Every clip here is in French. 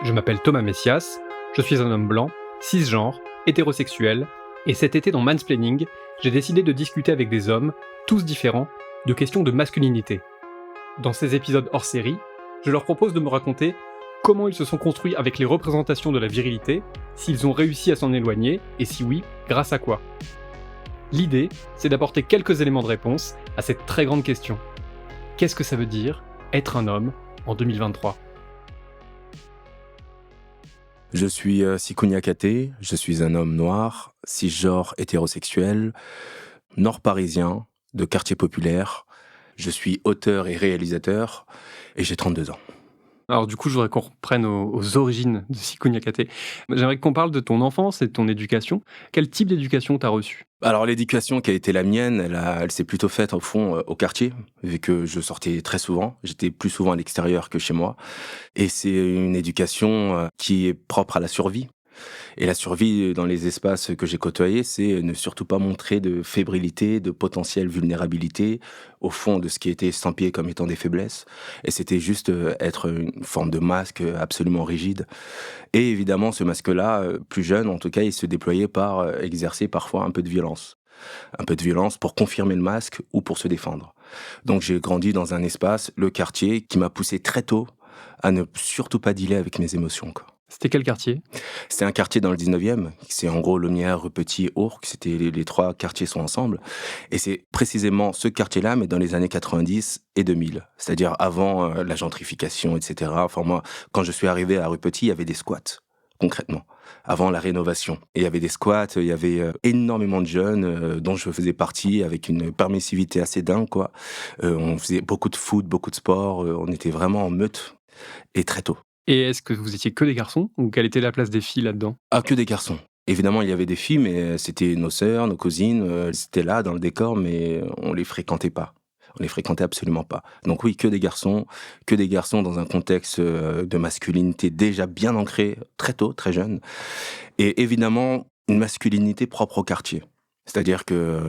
Je m'appelle Thomas Messias, je suis un homme blanc, cisgenre, hétérosexuel, et cet été dans Mansplaining, j'ai décidé de discuter avec des hommes, tous différents, de questions de masculinité. Dans ces épisodes hors série, je leur propose de me raconter comment ils se sont construits avec les représentations de la virilité, s'ils ont réussi à s'en éloigner, et si oui, grâce à quoi. L'idée, c'est d'apporter quelques éléments de réponse à cette très grande question. Qu'est-ce que ça veut dire, être un homme, en 2023 ? Je suis Sikou Niakate, je suis un homme noir, cisgenre hétérosexuel, nord-parisien, de quartier populaire. Je suis auteur et réalisateur et j'ai 32 ans. Alors du coup, je voudrais qu'on reprenne aux origines de Sikou Niakate. J'aimerais qu'on parle de ton enfance et de ton éducation. Quel type d'éducation t'as reçu ? Alors l'éducation qui a été la mienne, elle s'est plutôt faite au fond au quartier, vu que je sortais très souvent. J'étais plus souvent à l'extérieur que chez moi. Et c'est une éducation qui est propre à la survie. Et la survie dans les espaces que j'ai côtoyés, c'est ne surtout pas montrer de fébrilité, de potentielle vulnérabilité au fond de ce qui était estampillé comme étant des faiblesses. Et c'était juste être une forme de masque absolument rigide. Et évidemment, ce masque-là, plus jeune, en tout cas, il se déployait par exercer parfois un peu de violence. Un peu de violence pour confirmer le masque ou pour se défendre. Donc j'ai grandi dans un espace, le quartier, qui m'a poussé très tôt à ne surtout pas dealer avec mes émotions, quoi. C'était quel quartier ? C'est un quartier dans le 19e, c'est en gros Lomière, Rue Petit, Ourcq, c'était les trois quartiers sont ensemble. Et c'est précisément ce quartier-là, mais dans les années 90 et 2000, c'est-à-dire avant la gentrification, etc. Enfin moi, quand je suis arrivé à Rue Petit, il y avait des squats, concrètement, avant la rénovation. Et il y avait des squats, il y avait énormément de jeunes dont je faisais partie, avec une permissivité assez dingue, quoi. On faisait beaucoup de foot, beaucoup de sport, on était vraiment en meute, et très tôt. Et est-ce que vous étiez que des garçons ou quelle était la place des filles là-dedans ? Ah, que des garçons. Évidemment, il y avait des filles, mais c'était nos sœurs, nos cousines, elles étaient là dans le décor, mais on les fréquentait pas. On les fréquentait absolument pas. Donc oui, que des garçons dans un contexte de masculinité déjà bien ancré, très tôt, très jeune. Et évidemment, une masculinité propre au quartier. C'est-à-dire que,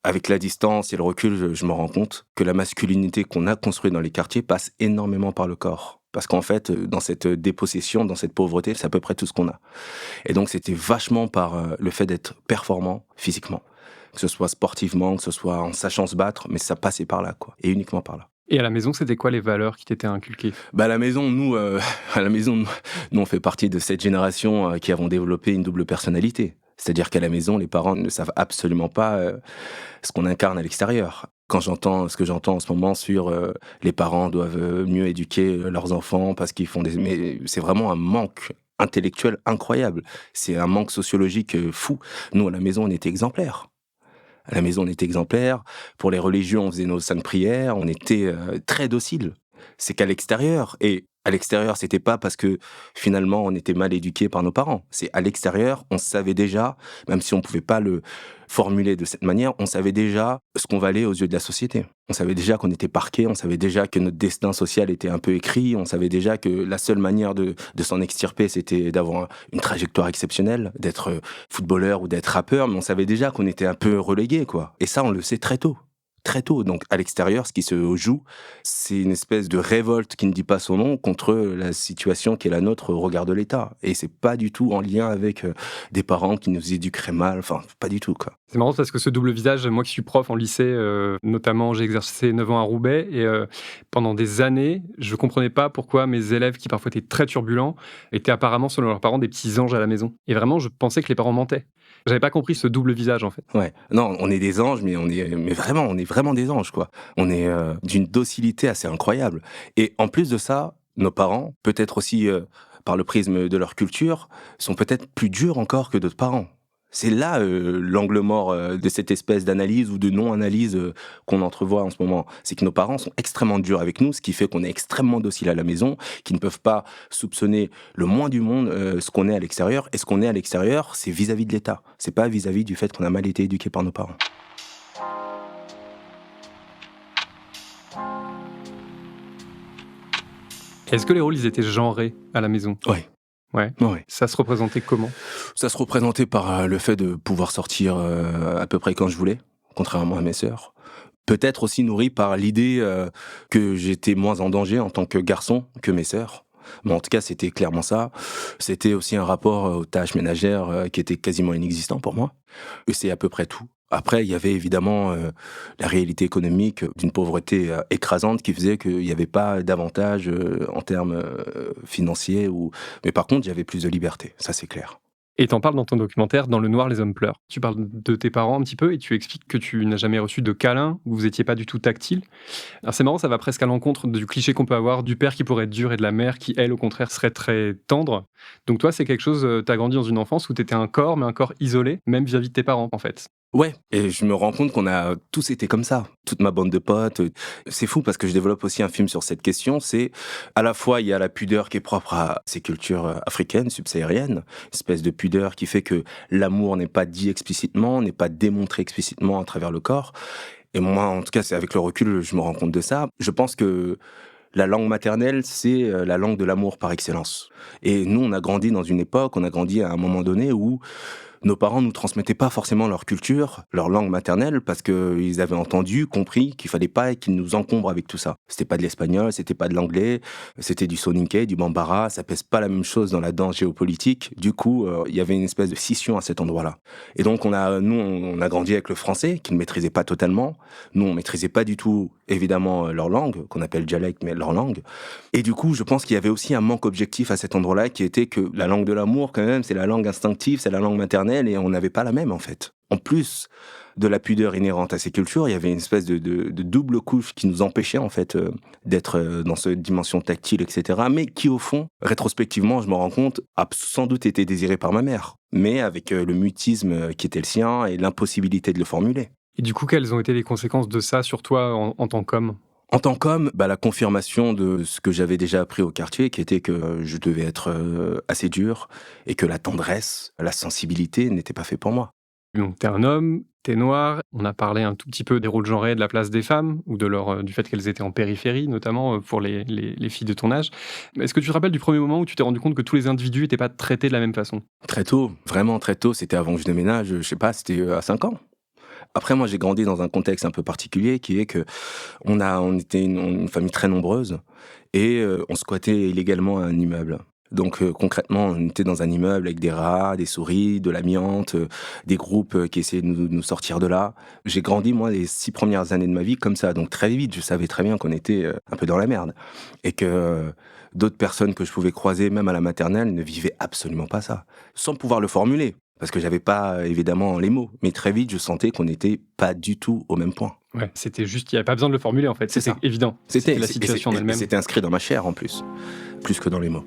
avec la distance et le recul, je me rends compte que la masculinité qu'on a construite dans les quartiers passe énormément par le corps. Parce qu'en fait, dans cette dépossession, dans cette pauvreté, c'est à peu près tout ce qu'on a. Et donc, c'était vachement par le fait d'être performant physiquement. Que ce soit sportivement, que ce soit en sachant se battre, mais ça passait par là, quoi. Et uniquement par là. Et à la maison, c'était quoi les valeurs qui t'étaient inculquées ? À la maison, nous, on fait partie de cette génération qui avons développé une double personnalité. C'est-à-dire qu'à la maison, les parents ne savent absolument pas ce qu'on incarne à l'extérieur. Quand j'entends ce que j'entends en ce moment sur les parents doivent mieux éduquer leurs enfants parce qu'ils font des... Mais c'est vraiment un manque intellectuel incroyable. C'est un manque sociologique fou. Nous, à la maison, on était exemplaires. À la maison, on était exemplaires. Pour les religions, on faisait nos saintes prières. On était très dociles. C'est qu'à l'extérieur, et à l'extérieur, c'était pas parce que finalement on était mal éduqués par nos parents. C'est à l'extérieur, on savait déjà, même si on pouvait pas le formuler de cette manière, on savait déjà ce qu'on valait aux yeux de la société. On savait déjà qu'on était parqués, on savait déjà que notre destin social était un peu écrit, on savait déjà que la seule manière de s'en extirper, c'était d'avoir une trajectoire exceptionnelle, d'être footballeur ou d'être rappeur, mais on savait déjà qu'on était un peu relégués, quoi. Et ça, on le sait très tôt. Très tôt. Donc, à l'extérieur, ce qui se joue, c'est une espèce de révolte qui ne dit pas son nom contre la situation qui est la nôtre au regard de l'État. Et c'est pas du tout en lien avec des parents qui nous éduqueraient mal. Enfin, pas du tout, quoi. C'est marrant parce que ce double visage, moi qui suis prof en lycée, notamment j'ai exercé 9 ans à Roubaix et pendant des années, je comprenais pas pourquoi mes élèves qui parfois étaient très turbulents étaient apparemment, selon leurs parents, des petits anges à la maison. Et vraiment, je pensais que les parents mentaient. J'avais pas compris ce double visage, en fait. Ouais. Non, on est des anges, mais on est vraiment des anges, quoi. On est d'une docilité assez incroyable. Et en plus de ça, nos parents, peut-être aussi par le prisme de leur culture, sont peut-être plus durs encore que d'autres parents. C'est là l'angle mort de cette espèce d'analyse ou de non-analyse qu'on entrevoit en ce moment. C'est que nos parents sont extrêmement durs avec nous, ce qui fait qu'on est extrêmement docile à la maison, qu'ils ne peuvent pas soupçonner le moins du monde ce qu'on est à l'extérieur. Et ce qu'on est à l'extérieur, c'est vis-à-vis de l'État. C'est pas vis-à-vis du fait qu'on a mal été éduqué par nos parents. Est-ce que les rôles, ils étaient genrés à la maison ? Ouais. Ouais. Ouais. Ça se représentait comment ? Ça se représentait par le fait de pouvoir sortir à peu près quand je voulais, contrairement à mes sœurs. Peut-être aussi nourri par l'idée que j'étais moins en danger en tant que garçon que mes sœurs. Mais en tout cas, c'était clairement ça. C'était aussi un rapport aux tâches ménagères qui était quasiment inexistant pour moi. Et c'est à peu près tout. Après, il y avait évidemment la réalité économique d'une pauvreté écrasante qui faisait qu'il n'y avait pas d'avantage en termes financiers. Mais par contre, il y avait plus de liberté, ça c'est clair. Et t'en parles dans ton documentaire Dans le noir, les hommes pleurent. Tu parles de tes parents un petit peu et tu expliques que tu n'as jamais reçu de câlin, ou vous étiez pas du tout tactile. Alors c'est marrant, ça va presque à l'encontre du cliché qu'on peut avoir du père qui pourrait être dur et de la mère qui, elle, au contraire, serait très tendre. Donc toi, c'est quelque chose, t'as grandi dans une enfance où t'étais un corps, mais un corps isolé, même vis-à-vis de tes parents, en fait. Ouais, et je me rends compte qu'on a tous été comme ça, toute ma bande de potes. C'est fou parce que je développe aussi un film sur cette question. C'est à la fois, il y a la pudeur qui est propre à ces cultures africaines, subsahariennes, une espèce de pudeur qui fait que l'amour n'est pas dit explicitement, n'est pas démontré explicitement à travers le corps. Et moi, en tout cas, c'est avec le recul, je me rends compte de ça. Je pense que la langue maternelle, c'est la langue de l'amour par excellence. Et nous, on a grandi dans une époque, on a grandi à un moment donné où nos parents nous transmettaient pas forcément leur culture, leur langue maternelle, parce qu'ils avaient entendu, compris qu'il fallait pas qu'ils nous encombrent avec tout ça. C'était pas de l'espagnol, c'était pas de l'anglais, c'était du soninké, du bambara, ça pèse pas la même chose dans la danse géopolitique. Du coup, il y avait une espèce de scission à cet endroit-là. Et donc, nous, on a grandi avec le français, qu'ils ne maîtrisaient pas totalement. Nous, on maîtrisait pas du tout, évidemment, leur langue, qu'on appelle dialecte, mais leur langue. Et du coup, je pense qu'il y avait aussi un manque objectif à cet endroit-là, qui était que la langue de l'amour, quand même, c'est la langue instinctive, c'est la langue maternelle, et on n'avait pas la même, en fait. En plus de la pudeur inhérente à ces cultures, il y avait une espèce de double couche qui nous empêchait, en fait, d'être dans cette dimension tactile, etc. Mais qui, au fond, rétrospectivement, je me rends compte, a sans doute été désiré par ma mère. Mais avec le mutisme qui était le sien et l'impossibilité de le formuler. Et du coup, quelles ont été les conséquences de ça sur toi en tant qu'homme ? En tant qu'homme, la confirmation de ce que j'avais déjà appris au quartier, qui était que je devais être assez dur et que la tendresse, la sensibilité n'était pas fait pour moi. Donc t'es un homme, t'es noir, on a parlé un tout petit peu des rôles genrés, de la place des femmes, ou du fait qu'elles étaient en périphérie, notamment pour les filles de ton âge. Est-ce que tu te rappelles du premier moment où tu t'es rendu compte que tous les individus n'étaient pas traités de la même façon ? Très tôt, vraiment très tôt, c'était avant que je déménage, je sais pas, c'était à 5 ans. Après, moi, j'ai grandi dans un contexte un peu particulier qui est que on était une famille très nombreuse et on squattait illégalement un immeuble. Donc concrètement, on était dans un immeuble avec des rats, des souris, de l'amiante, des groupes qui essayaient de nous sortir de là. J'ai grandi, moi, les 6 premières années de ma vie comme ça. Donc très vite, je savais très bien qu'on était un peu dans la merde. Et que d'autres personnes que je pouvais croiser, même à la maternelle, ne vivaient absolument pas ça. Sans pouvoir le formuler. Parce que j'avais pas, évidemment, les mots. Mais très vite, je sentais qu'on n'était pas du tout au même point. Ouais, c'était juste, il n'y avait pas besoin de le formuler, en fait. C'était ça. évident. C'était la situation en elle-même. C'était inscrit dans ma chair, en plus. Plus que dans les mots.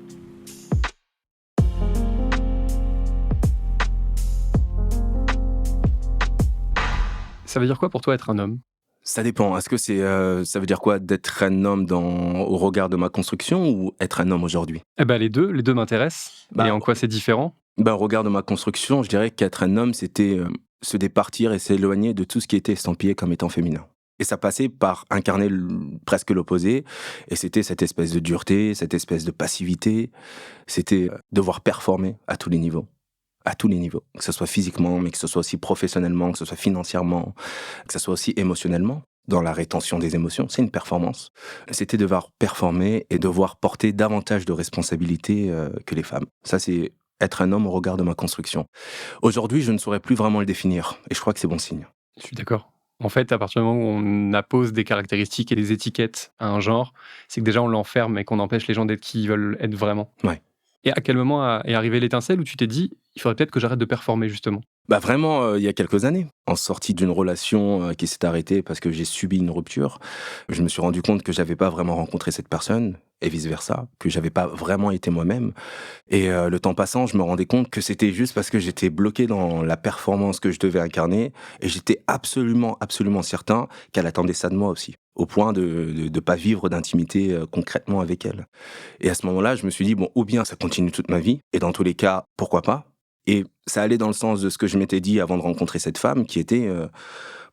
Ça veut dire quoi pour toi être un homme ? Ça dépend. Est-ce que ça veut dire quoi d'être un homme au regard de ma construction ou être un homme aujourd'hui ? Les deux m'intéressent. Et en quoi c'est différent ? Au regard de ma construction, je dirais qu'être un homme, c'était se départir et s'éloigner de tout ce qui était estampillé comme étant féminin. Et ça passait par incarner presque l'opposé. Et c'était cette espèce de dureté, cette espèce de passivité. C'était devoir performer à tous les niveaux. À tous les niveaux. Que ce soit physiquement, mais que ce soit aussi professionnellement, que ce soit financièrement, que ce soit aussi émotionnellement. Dans la rétention des émotions, c'est une performance. C'était devoir performer et devoir porter davantage de responsabilités que les femmes. Ça, c'est être un homme au regard de ma construction. Aujourd'hui, je ne saurais plus vraiment le définir. Et je crois que c'est bon signe. Je suis d'accord. En fait, à partir du moment où on appose des caractéristiques et des étiquettes à un genre, c'est que déjà on l'enferme et qu'on empêche les gens d'être qui ils veulent être vraiment. Ouais. Et à quel moment est arrivée l'étincelle où tu t'es dit, il faudrait peut-être que j'arrête de performer, justement ? Vraiment, il y a quelques années. En sortie d'une relation qui s'est arrêtée parce que j'ai subi une rupture, je me suis rendu compte que j'avais pas vraiment rencontré cette personne, et vice-versa, que j'avais pas vraiment été moi-même. Et le temps passant, je me rendais compte que c'était juste parce que j'étais bloqué dans la performance que je devais incarner, et j'étais absolument, absolument certain qu'elle attendait ça de moi aussi, au point de pas vivre d'intimité concrètement avec elle. Et à ce moment-là, je me suis dit, ou bien ça continue toute ma vie, et dans tous les cas, pourquoi pas ? Et ça allait dans le sens de ce que je m'étais dit avant de rencontrer cette femme, qui était,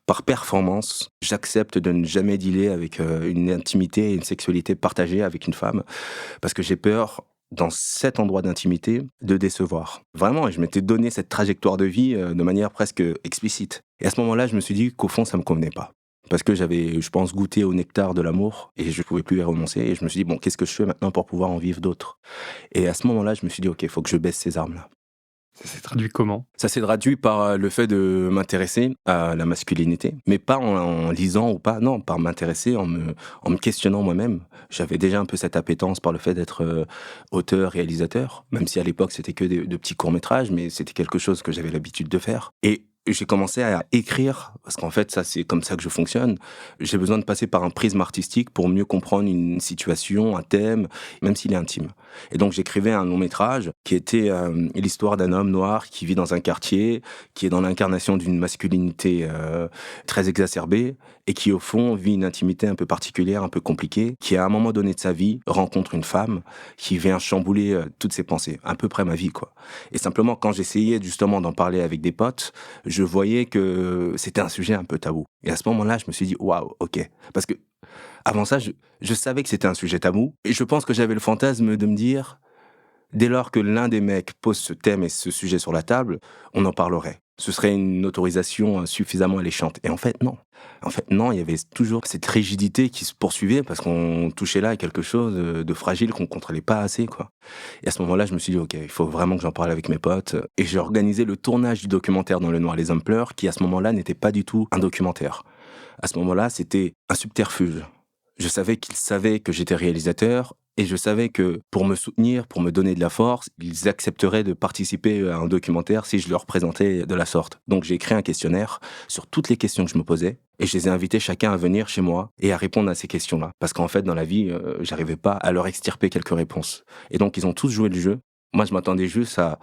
par performance, j'accepte de ne jamais dealer avec une intimité et une sexualité partagée avec une femme, parce que j'ai peur, dans cet endroit d'intimité, de décevoir. Vraiment, je m'étais donné cette trajectoire de vie de manière presque explicite. Et à ce moment-là, je me suis dit qu'au fond, ça me convenait pas. parce que j'avais, je pense, goûté au nectar de l'amour et je ne pouvais plus y renoncer. Et je me suis dit, bon, qu'est-ce que je fais maintenant pour pouvoir en vivre d'autres? Et à ce moment-là, je me suis dit, ok, il faut que je baisse ces armes-là. Ça s'est traduit comment? Ça s'est traduit par le fait de m'intéresser à la masculinité, mais pas en lisant ou pas, non, par m'intéresser, en me questionnant moi-même. J'avais déjà un peu cette appétence par le fait d'être auteur, réalisateur, même si à l'époque c'était que de petits courts-métrages, mais c'était quelque chose que j'avais l'habitude de faire. Et j'ai commencé à écrire, parce qu'en fait, ça c'est comme ça que je fonctionne. J'ai besoin de passer par un prisme artistique pour mieux comprendre une situation, un thème, même s'il est intime. Et donc j'écrivais un long métrage qui était l'histoire d'un homme noir qui vit dans un quartier, qui est dans l'incarnation d'une masculinité très exacerbée et qui au fond vit une intimité un peu particulière, un peu compliquée, qui à un moment donné de sa vie rencontre une femme qui vient chambouler toutes ses pensées, à peu près ma vie quoi. Et simplement quand j'essayais justement d'en parler avec des potes, je voyais que c'était un sujet un peu tabou. Et à ce moment-là, je me suis dit waouh, ok, parce que avant ça, je savais que c'était un sujet tabou et je pense que j'avais le fantasme de me dire, dès lors que l'un des mecs pose ce thème et ce sujet sur la table, on en parlerait. Ce serait une autorisation suffisamment alléchante. Et en fait, non. En fait, non, il y avait toujours cette rigidité qui se poursuivait parce qu'on touchait là à quelque chose de fragile qu'on ne contrôlait pas assez, quoi. Et à ce moment-là, je me suis dit, OK, il faut vraiment que j'en parle avec mes potes. Et j'ai organisé le tournage du documentaire Dans le noir, les hommes pleurent, qui à ce moment-là n'était pas du tout un documentaire. À ce moment-là, c'était un subterfuge. Je savais qu'ils savaient que j'étais réalisateur et je savais que pour me soutenir, pour me donner de la force, ils accepteraient de participer à un documentaire si je leur présentais de la sorte. Donc j'ai écrit un questionnaire sur toutes les questions que je me posais et je les ai invités chacun à venir chez moi et à répondre à ces questions-là. Parce qu'en fait, dans la vie, j'arrivais pas à leur extirper quelques réponses. Et donc ils ont tous joué le jeu. Moi, je m'attendais juste à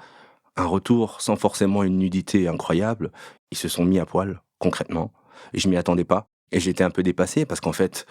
un retour sans forcément une nudité incroyable. Ils se sont mis à poil, concrètement. Et je m'y attendais pas. Et j'étais un peu dépassé parce qu'en fait,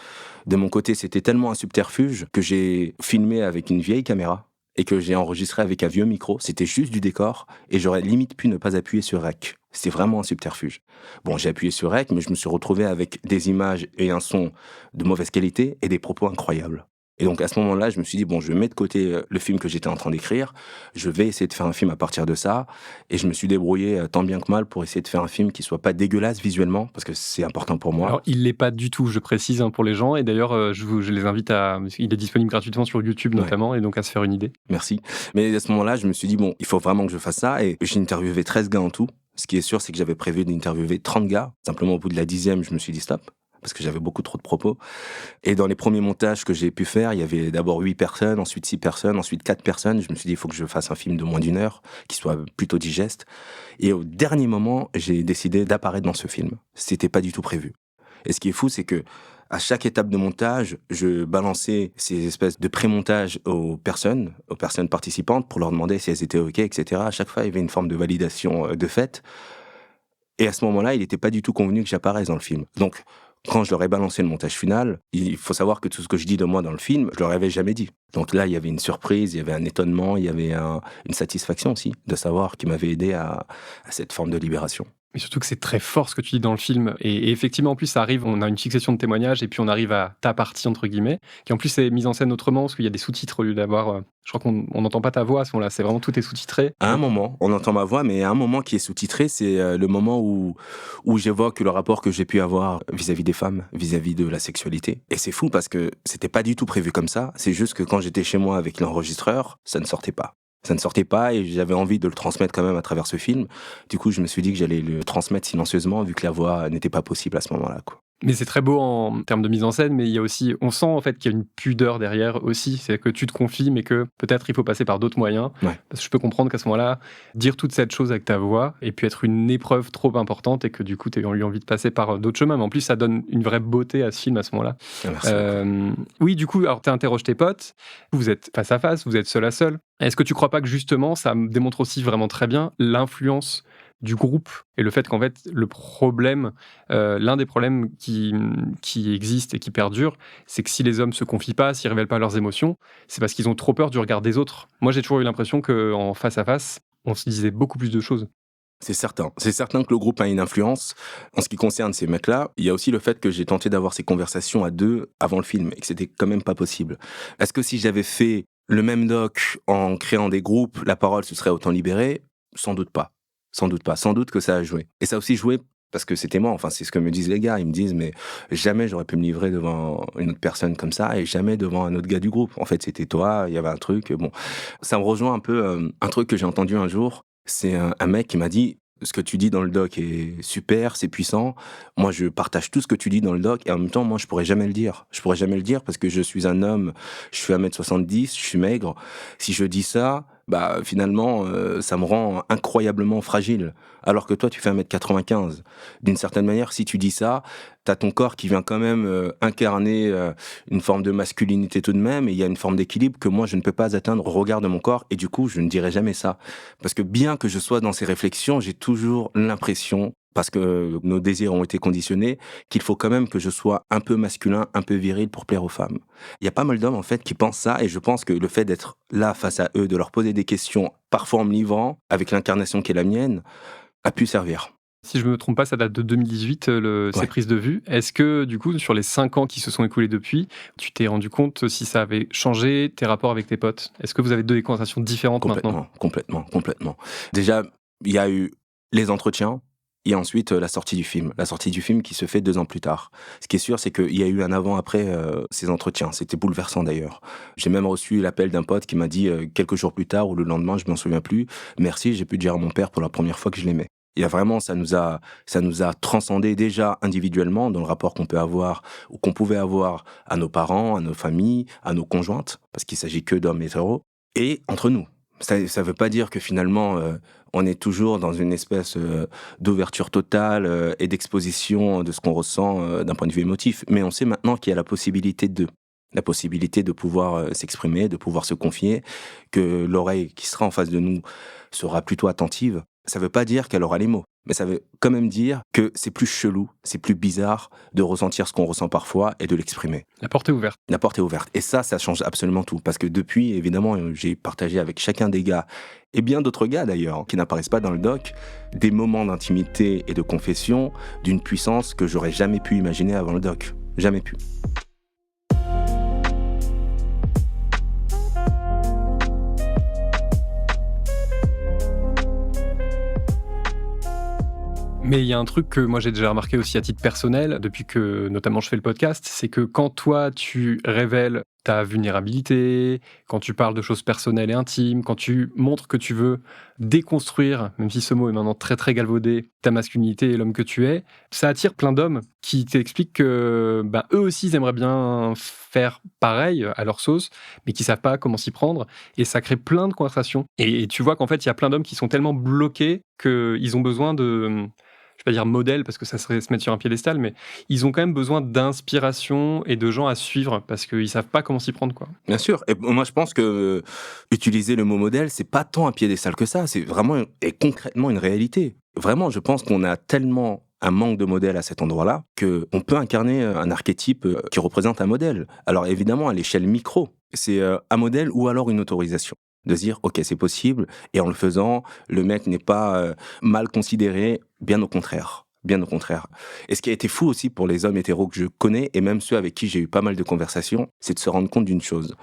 de mon côté, c'était tellement un subterfuge que j'ai filmé avec une vieille caméra et que j'ai enregistré avec un vieux micro. C'était juste du décor et j'aurais limite pu ne pas appuyer sur REC. C'était vraiment un subterfuge. Bon, j'ai appuyé sur REC, mais je me suis retrouvé avec des images et un son de mauvaise qualité et des propos incroyables. Et donc à ce moment-là, je me suis dit, bon, je mets de côté le film que j'étais en train d'écrire, je vais essayer de faire un film à partir de ça, et je me suis débrouillé tant bien que mal pour essayer de faire un film qui soit pas dégueulasse visuellement, parce que c'est important pour moi. Alors, il l'est pas du tout, je précise pour les gens, et d'ailleurs, je les invite à... Il est disponible gratuitement sur YouTube notamment, ouais. Et donc à se faire une idée. Merci. Mais à ce moment-là, je me suis dit, bon, il faut vraiment que je fasse ça, et j'ai interviewé 13 gars en tout. Ce qui est sûr, c'est que j'avais prévu d'interviewer 30 gars. Simplement, au bout de la 10e, je me suis dit stop, parce que j'avais beaucoup trop de propos. Et dans les premiers montages que j'ai pu faire, il y avait d'abord 8 personnes, ensuite 6 personnes, ensuite 4 personnes. Je me suis dit, il faut que je fasse un film de moins d'1 heure, qui soit plutôt digeste. Et au dernier moment, j'ai décidé d'apparaître dans ce film. C'était pas du tout prévu. Et ce qui est fou, c'est que à chaque étape de montage, je balançais ces espèces de pré-montage aux personnes participantes pour leur demander si elles étaient OK, etc. À chaque fois, il y avait une forme de validation de fait. Et à ce moment-là, il n'était pas du tout convenu que j'apparaisse dans le film. Donc, quand je leur ai balancé le montage final, il faut savoir que tout ce que je dis de moi dans le film, je leur avais jamais dit. Donc là, il y avait une surprise, il y avait un étonnement, il y avait une satisfaction aussi de savoir qu'ils m'avaient aidé à cette forme de libération. Mais surtout que c'est très fort ce que tu dis dans le film. Et effectivement, en plus, ça arrive, on a une succession de témoignages et puis on arrive à ta partie, entre guillemets, qui en plus est mise en scène autrement parce qu'il y a des sous-titres au lieu d'avoir... je crois qu'on n'entend pas ta voix à ce moment-là, c'est vraiment tout est sous-titré. À un moment, on entend ma voix, mais à un moment qui est sous-titré, c'est le moment où j'évoque le rapport que j'ai pu avoir vis-à-vis des femmes, vis-à-vis de la sexualité. Et c'est fou parce que c'était pas du tout prévu comme ça, c'est juste que quand j'étais chez moi avec l'enregistreur, ça ne sortait pas. Ça ne sortait pas et j'avais envie de le transmettre quand même à travers ce film. Du coup, je me suis dit que j'allais le transmettre silencieusement vu que la voix n'était pas possible à ce moment-là, quoi. Mais c'est très beau en termes de mise en scène, mais il y a aussi, on sent en fait qu'il y a une pudeur derrière aussi, c'est que tu te confies, mais que peut-être il faut passer par d'autres moyens. Ouais. Parce que je peux comprendre qu'à ce moment-là, dire toute cette chose avec ta voix, et puis être une épreuve trop importante, et que du coup, tu as eu envie de passer par d'autres chemins. Mais en plus, ça donne une vraie beauté à ce film à ce moment-là. Merci. Oui, du coup, alors tu interroges tes potes, vous êtes face à face, vous êtes seul à seul. Est-ce que tu crois pas que justement, ça démontre aussi vraiment très bien l'influence du groupe et le fait qu'en fait le problème, l'un des problèmes qui existe et qui perdure, c'est que si les hommes se confient pas, s'ils révèlent pas leurs émotions, c'est parce qu'ils ont trop peur du regard des autres. Moi, j'ai toujours eu l'impression qu'en face à face, on se disait beaucoup plus de choses. C'est certain. C'est certain que le groupe a une influence. En ce qui concerne ces mecs-là, il y a aussi le fait que j'ai tenté d'avoir ces conversations à deux avant le film et que c'était quand même pas possible. Est-ce que si j'avais fait le même doc en créant des groupes, la parole se serait autant libérée? Sans doute pas. Sans doute pas. Sans doute que ça a joué. Et ça a aussi joué Parce que c'était moi, enfin, c'est ce que me disent les gars. Ils me disent, mais jamais j'aurais pu me livrer devant une autre personne comme ça et jamais devant un autre gars du groupe. En fait, c'était toi, il y avait un truc. Bon, ça me rejoint un peu un truc que j'ai entendu un jour. C'est un mec qui m'a dit, ce que tu dis dans le doc est super, c'est puissant. Moi, je partage tout ce que tu dis dans le doc et en même temps, moi, je pourrais jamais le dire. Je pourrais jamais le dire parce que je suis un homme, je fais 1m70, je suis maigre. Si je dis ça, bah, finalement, ça me rend incroyablement fragile. Alors que toi, tu fais 1m95. D'une certaine manière, si tu dis ça, t'as ton corps qui vient quand même incarner une forme de masculinité tout de même, et il y a une forme d'équilibre que moi, je ne peux pas atteindre au regard de mon corps, et du coup, je ne dirai jamais ça. Parce que bien que je sois dans ces réflexions, j'ai toujours l'impression, parce que nos désirs ont été conditionnés, qu'il faut quand même que je sois un peu masculin, un peu viril pour plaire aux femmes. Il y a pas mal d'hommes, en fait, qui pensent ça, et je pense que le fait d'être là face à eux, de leur poser des questions, parfois en me livrant, avec l'incarnation qui est la mienne, a pu servir. Si je me trompe pas, ça date de 2018, ces Ouais. prises de vue. Est-ce que, du coup, sur les 5 ans qui se sont écoulés depuis, tu t'es rendu compte si ça avait changé tes rapports avec tes potes? Est-ce que vous avez des conversations différentes maintenant? Complètement. Déjà, il y a eu les entretiens et ensuite la sortie du film. La sortie du film qui se fait 2 ans plus tard. Ce qui est sûr, c'est qu'il y a eu un avant-après ces entretiens. C'était bouleversant d'ailleurs. J'ai même reçu l'appel d'un pote qui m'a dit quelques jours plus tard ou le lendemain, je m'en souviens plus, merci, j'ai pu dire à mon père pour la première fois que je l'aimais. Il y a vraiment, ça nous a transcendé déjà individuellement dans le rapport qu'on peut avoir ou qu'on pouvait avoir à nos parents, à nos familles, à nos conjointes, parce qu'il s'agit que d'hommes hétéros, et entre nous. Ça veut pas dire que finalement, on est toujours dans une espèce d'ouverture totale et d'exposition de ce qu'on ressent d'un point de vue émotif. Mais on sait maintenant qu'il y a la possibilité de pouvoir s'exprimer, de pouvoir se confier, que l'oreille qui sera en face de nous sera plutôt attentive. Ça veut pas dire qu'elle aura les mots, mais ça veut quand même dire que c'est plus chelou, c'est plus bizarre de ressentir ce qu'on ressent parfois et de l'exprimer. La porte est ouverte. La porte est ouverte. Et ça change absolument tout. Parce que depuis, évidemment, j'ai partagé avec chacun des gars, et bien d'autres gars d'ailleurs, qui n'apparaissent pas dans le doc, des moments d'intimité et de confession d'une puissance que j'aurais jamais pu imaginer avant le doc. Jamais pu. Mais il y a un truc que moi j'ai déjà remarqué aussi à titre personnel, depuis que notamment je fais le podcast, c'est que quand toi tu révèles ta vulnérabilité, quand tu parles de choses personnelles et intimes, quand tu montres que tu veux déconstruire, même si ce mot est maintenant très très galvaudé, ta masculinité et l'homme que tu es, ça attire plein d'hommes qui t'expliquent que eux aussi ils aimeraient bien faire pareil à leur sauce, mais qui savent pas comment s'y prendre, et ça crée plein de conversations. Et tu vois qu'en fait il y a plein d'hommes qui sont tellement bloqués qu'ils ont besoin de, je vais pas dire modèle parce que ça serait se mettre sur un piédestal, mais ils ont quand même besoin d'inspiration et de gens à suivre parce qu'ils savent pas comment s'y prendre, quoi. Bien sûr. Et moi, je pense que utiliser le mot modèle, c'est pas tant un piédestal que ça. C'est vraiment et concrètement une réalité. Vraiment, je pense qu'on a tellement un manque de modèle à cet endroit-là qu'on peut incarner un archétype qui représente un modèle. Alors évidemment, à l'échelle micro, c'est un modèle ou alors une autorisation. De se dire, ok, c'est possible, et en le faisant, le mec n'est pas mal considéré, bien au contraire. Bien au contraire. Et ce qui a été fou aussi pour les hommes hétéros que je connais, et même ceux avec qui j'ai eu pas mal de conversations, c'est de se rendre compte d'une chose.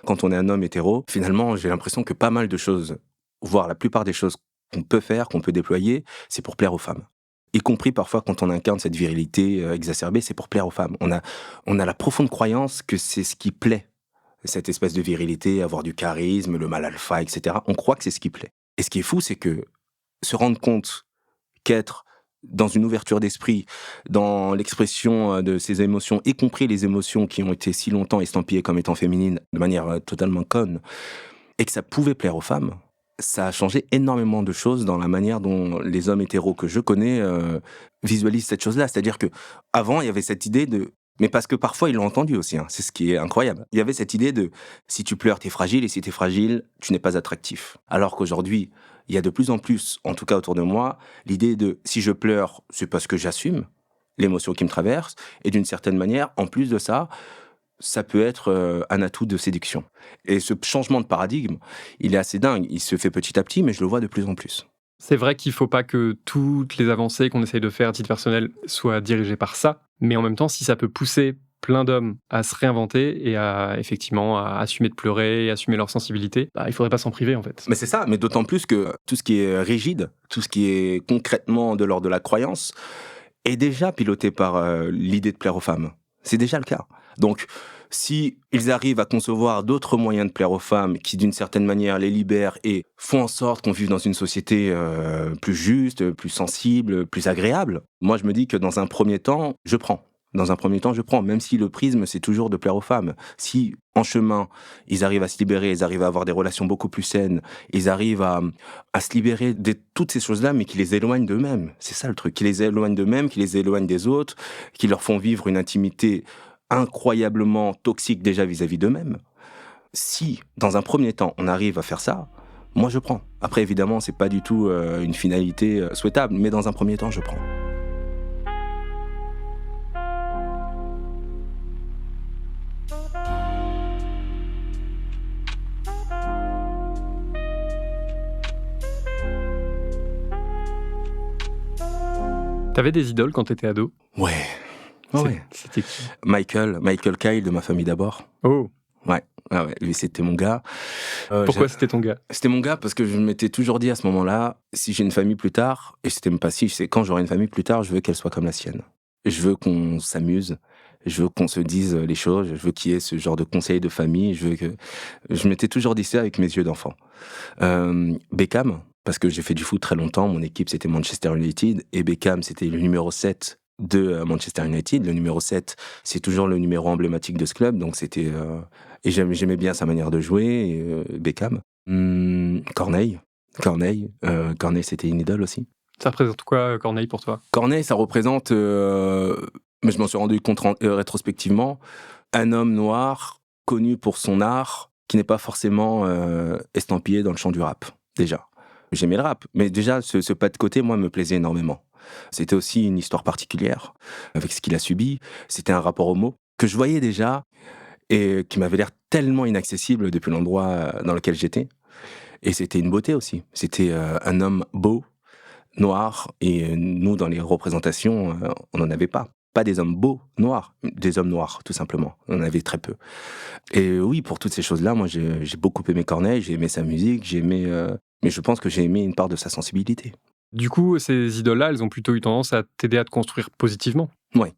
Quand on est un homme hétéro, finalement, j'ai l'impression que pas mal de choses, voire la plupart des choses qu'on peut faire, qu'on peut déployer, c'est pour plaire aux femmes. Y compris parfois quand on incarne cette virilité exacerbée, c'est pour plaire aux femmes. On a la profonde croyance que c'est ce qui plaît. Cette espèce de virilité, avoir du charisme, le mâle alpha, etc. On croit que c'est ce qui plaît. Et ce qui est fou, c'est que se rendre compte qu'être dans une ouverture d'esprit, dans l'expression de ses émotions, y compris les émotions qui ont été si longtemps estampillées comme étant féminines, de manière totalement conne, et que ça pouvait plaire aux femmes, ça a changé énormément de choses dans la manière dont les hommes hétéros que je connais visualisent cette chose-là. C'est-à-dire que avant, il y avait cette idée de... Mais parce que parfois, ils l'ont entendu aussi, hein. C'est ce qui est incroyable. Il y avait cette idée de si tu pleures, t'es fragile, et si t'es fragile, tu n'es pas attractif. Alors qu'aujourd'hui, il y a de plus en plus, en tout cas autour de moi, l'idée de si je pleure, c'est parce que j'assume l'émotion qui me traverse, et d'une certaine manière, en plus de ça, ça peut être un atout de séduction. Et ce changement de paradigme, il est assez dingue. Il se fait petit à petit, mais je le vois de plus en plus. C'est vrai qu'il faut pas que toutes les avancées qu'on essaye de faire à titre personnel soient dirigées par ça, mais en même temps, si ça peut pousser plein d'hommes à se réinventer et à effectivement à assumer de pleurer, assumer leur sensibilité, il faudrait pas s'en priver en fait. Mais c'est ça, mais d'autant plus que tout ce qui est rigide, tout ce qui est concrètement de l'ordre de la croyance, est déjà piloté par l'idée de plaire aux femmes. C'est déjà le cas. Donc, si ils arrivent à concevoir d'autres moyens de plaire aux femmes qui, d'une certaine manière, les libèrent et font en sorte qu'on vive dans une société plus juste, plus sensible, plus agréable, moi, je me dis que dans un premier temps, je prends. Dans un premier temps, je prends, même si le prisme, c'est toujours de plaire aux femmes. Si, en chemin, ils arrivent à se libérer, ils arrivent à avoir des relations beaucoup plus saines, ils arrivent à se libérer de toutes ces choses-là, mais qui les éloignent d'eux-mêmes. C'est ça le truc, qui les éloignent d'eux-mêmes, qui les éloignent des autres, qui leur font vivre une intimité incroyablement toxique déjà vis-à-vis d'eux-mêmes. Si, dans un premier temps, on arrive à faire ça, moi je prends. Après, évidemment, c'est pas du tout une finalité souhaitable, mais dans un premier temps, je prends. T'avais des idoles quand t'étais ado? Ouais. C'était qui? Michael Kyle de Ma Famille d'abord. Oh, Ouais, lui c'était mon gars. pourquoi c'était ton gars? C'était mon gars parce que je m'étais toujours dit à ce moment-là, si j'ai une famille plus tard, et c'était même pas si, c'est quand j'aurai une famille plus tard, je veux qu'elle soit comme la sienne. Je veux qu'on s'amuse, je veux qu'on se dise les choses, je veux qu'il y ait ce genre de conseils de famille, je m'étais toujours dit ça avec mes yeux d'enfant. Beckham, parce que j'ai fait du foot très longtemps, mon équipe c'était Manchester United, et Beckham c'était le numéro 7 de Manchester United. Le numéro 7, c'est toujours le numéro emblématique de ce club, donc c'était... et j'aimais bien sa manière de jouer, Beckham. Corneille, c'était une idole aussi. Ça représente quoi, Corneille, pour toi? Corneille, ça représente, mais je m'en suis rendu compte rétrospectivement, un homme noir connu pour son art, qui n'est pas forcément estampillé dans le champ du rap, déjà. J'aimais le rap, mais déjà, ce pas de côté, moi, me plaisait énormément. C'était aussi une histoire particulière, avec ce qu'il a subi. C'était un rapport au mot que je voyais déjà, et qui m'avait l'air tellement inaccessible depuis l'endroit dans lequel j'étais. Et c'était une beauté aussi. C'était un homme beau, noir, et nous, dans les représentations, on n'en avait pas. Pas des hommes beaux, noirs, des hommes noirs, tout simplement. On en avait très peu. Et oui, pour toutes ces choses-là, moi, j'ai beaucoup aimé Corneille, j'ai aimé sa musique, mais je pense que j'ai aimé une part de sa sensibilité. Du coup, ces idoles-là, elles ont plutôt eu tendance à t'aider à te construire positivement. Ouais,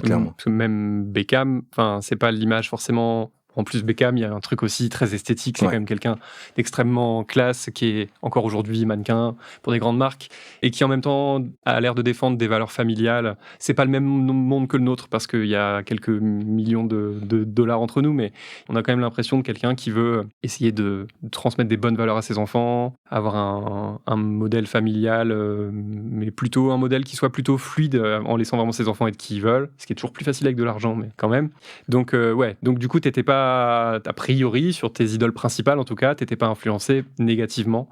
clairement. Parce que même Beckham, c'est pas l'image forcément... En plus, Beckham, il y a un truc aussi très esthétique. C'est quand même quelqu'un d'extrêmement classe, qui est encore aujourd'hui mannequin pour des grandes marques et qui en même temps a l'air de défendre des valeurs familiales. C'est pas le même monde que le nôtre parce qu'il y a quelques millions de dollars entre nous, mais on a quand même l'impression de quelqu'un qui veut essayer de transmettre des bonnes valeurs à ses enfants, avoir un modèle familial, mais plutôt un modèle qui soit plutôt fluide, en laissant vraiment ses enfants être qui ils veulent, ce qui est toujours plus facile avec de l'argent, mais quand même. Donc du coup, t'étais pas, a priori, sur tes idoles principales en tout cas, t'étais pas influencé négativement.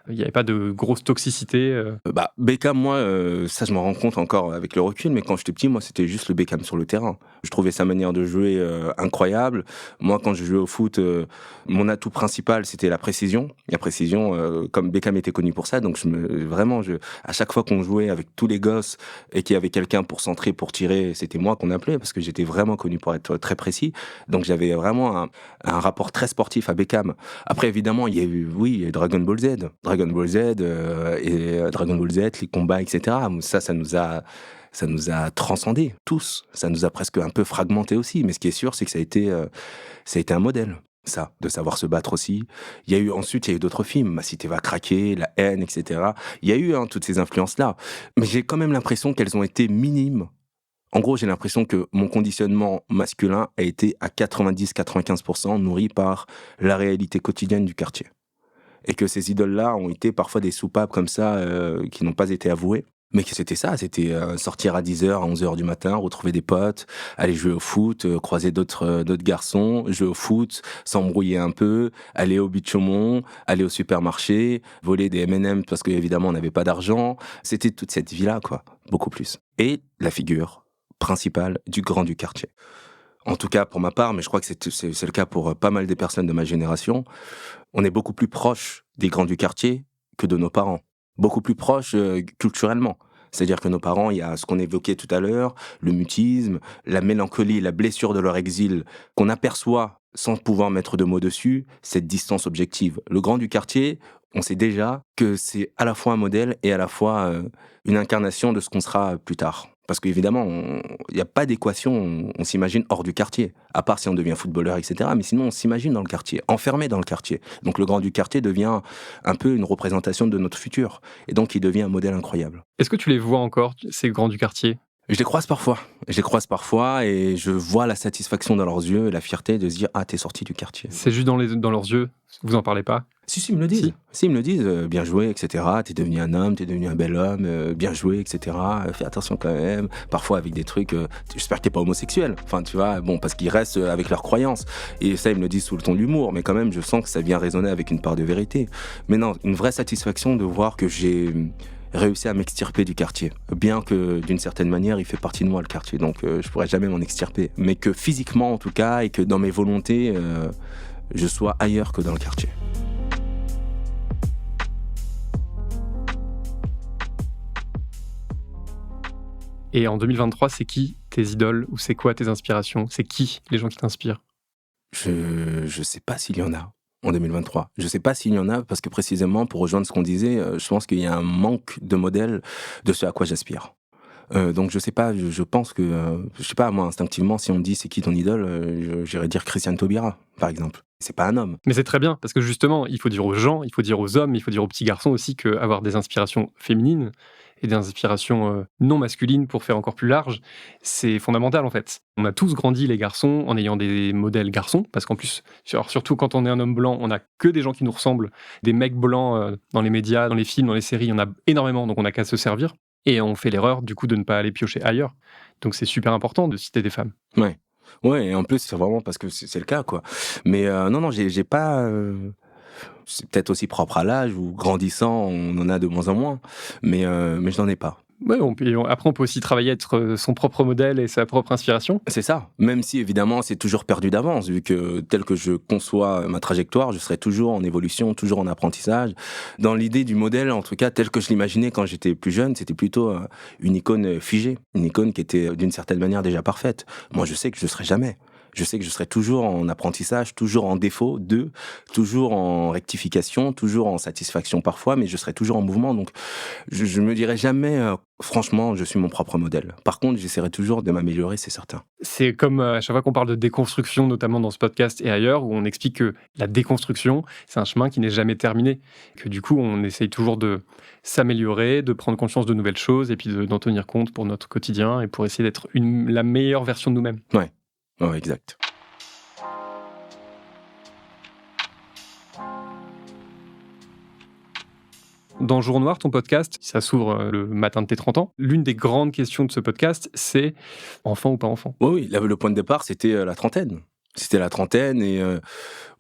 Il n'y avait pas de grosse toxicité. Beckham, moi, ça je m'en rends compte encore avec le recul, mais quand j'étais petit, moi c'était juste le Beckham sur le terrain. Je trouvais sa manière de jouer incroyable. Moi, quand je jouais au foot, mon atout principal c'était la précision. La précision, comme Beckham était connu pour ça, donc à chaque fois qu'on jouait avec tous les gosses et qu'il y avait quelqu'un pour centrer, pour tirer, c'était moi qu'on appelait parce que j'étais vraiment connu pour être très précis. Donc j'avais vraiment un rapport très sportif à Beckham. Après, évidemment, il y a eu Dragon Ball Z. Dragon Ball Z, les combats, etc. Ça nous a transcendés, tous. Ça nous a presque un peu fragmentés aussi. Mais ce qui est sûr, c'est que ça a été un modèle, ça, de savoir se battre aussi. Ensuite, il y a eu d'autres films. Ma cité va craquer, La haine, etc. Il y a eu toutes ces influences-là. Mais j'ai quand même l'impression qu'elles ont été minimes. En gros, j'ai l'impression que mon conditionnement masculin a été à 90-95% nourri par la réalité quotidienne du quartier. Et que ces idoles-là ont été parfois des soupapes comme ça, qui n'ont pas été avouées. Mais que c'était ça, c'était sortir à 10h, à 11h du matin, retrouver des potes, aller jouer au foot, croiser d'autres garçons, jouer au foot, s'embrouiller un peu, aller au Bichomon, aller au supermarché, voler des M&M parce qu'évidemment on n'avait pas d'argent. C'était toute cette vie-là, quoi, beaucoup plus. Et la figure principale du grand du quartier. En tout cas pour ma part, mais je crois que c'est le cas pour pas mal des personnes de ma génération, on est beaucoup plus proche des grands du quartier que de nos parents. Beaucoup plus proche culturellement. C'est-à-dire que nos parents, il y a ce qu'on évoquait tout à l'heure, le mutisme, la mélancolie, la blessure de leur exil, qu'on aperçoit sans pouvoir mettre de mots dessus, cette distance objective. Le grand du quartier, On sait déjà que c'est à la fois un modèle et à la fois une incarnation de ce qu'on sera plus tard. Parce qu'évidemment, il n'y a pas d'équation, on s'imagine hors du quartier, à part si on devient footballeur, etc. Mais sinon, on s'imagine dans le quartier, enfermé dans le quartier. Donc le grand du quartier devient un peu une représentation de notre futur. Et donc il devient un modèle incroyable. Est-ce que tu les vois encore, ces grands du quartier? Je les croise parfois. Je les croise parfois et je vois la satisfaction dans leurs yeux et la fierté de se dire « Ah, t'es sorti du quartier ». C'est juste dans leurs yeux, vous en parlez pas? Si, ils me le disent. Si, ils me le disent. Bien joué, etc. T'es devenu un homme, t'es devenu un bel homme, bien joué, etc. Fais attention quand même. Parfois avec des trucs, j'espère que t'es pas homosexuel. Enfin, tu vois, bon, parce qu'ils restent avec leurs croyances. Et ça, ils me le disent sous le ton de l'humour. Mais quand même, je sens que ça vient résonner avec une part de vérité. Mais non, une vraie satisfaction de voir que j'ai réussi à m'extirper du quartier. Bien que, d'une certaine manière, il fait partie de moi, le quartier. Donc, je pourrais jamais m'en extirper. Mais que physiquement, en tout cas, et que dans mes volontés, je sois ailleurs que dans le quartier. Et en 2023, c'est qui tes idoles ou c'est quoi tes inspirations? C'est qui les gens qui t'inspirent? Je sais pas s'il y en a en 2023. Je sais pas s'il y en a parce que précisément, pour rejoindre ce qu'on disait, je pense qu'il y a un manque de modèles de ce à quoi j'aspire. Donc je sais pas, je pense que, je sais pas, moi, instinctivement, si on me dit c'est qui ton idole, j'irais dire Christiane Taubira, par exemple. C'est pas un homme. Mais c'est très bien, parce que justement, il faut dire aux gens, il faut dire aux hommes, il faut dire aux petits garçons aussi qu'avoir des inspirations féminines et des inspirations non masculines pour faire encore plus large, c'est fondamental en fait. On a tous grandi, les garçons, en ayant des modèles garçons, parce qu'en plus, surtout quand on est un homme blanc, on n'a que des gens qui nous ressemblent, des mecs blancs dans les médias, dans les films, dans les séries, il y en a énormément, donc on n'a qu'à se servir. Et on fait l'erreur du coup de ne pas aller piocher ailleurs. Donc c'est super important de citer des femmes. Ouais. Ouais, et en plus, c'est vraiment parce que c'est le cas, quoi. Mais non, j'ai pas... c'est peut-être aussi propre à l'âge, où grandissant, on en a de moins en moins. Mais je n'en ai pas. Ouais, après, on peut aussi travailler à être son propre modèle et sa propre inspiration. C'est ça. Même si, évidemment, c'est toujours perdu d'avance, vu que tel que je conçois ma trajectoire, je serai toujours en évolution, toujours en apprentissage. Dans l'idée du modèle, en tout cas, tel que je l'imaginais quand j'étais plus jeune, c'était plutôt une icône figée, une icône qui était d'une certaine manière déjà parfaite. Moi, je sais que je ne serai jamais. Je sais que je serai toujours en apprentissage, toujours en défaut, toujours en rectification, toujours en satisfaction parfois, mais je serai toujours en mouvement. Donc, je me dirai jamais, franchement, je suis mon propre modèle. Par contre, j'essaierai toujours de m'améliorer, c'est certain. C'est comme à chaque fois qu'on parle de déconstruction, notamment dans ce podcast et ailleurs, où on explique que la déconstruction, c'est un chemin qui n'est jamais terminé. Que du coup, on essaye toujours de s'améliorer, de prendre conscience de nouvelles choses et puis d'en tenir compte pour notre quotidien et pour essayer d'être la meilleure version de nous-mêmes. Ouais. Ouais, exact. Dans Jour Noir, ton podcast, ça s'ouvre le matin de tes 30 ans. L'une des grandes questions de ce podcast, c'est enfant ou pas enfant? Oui, le point de départ, c'était la trentaine. C'était la trentaine et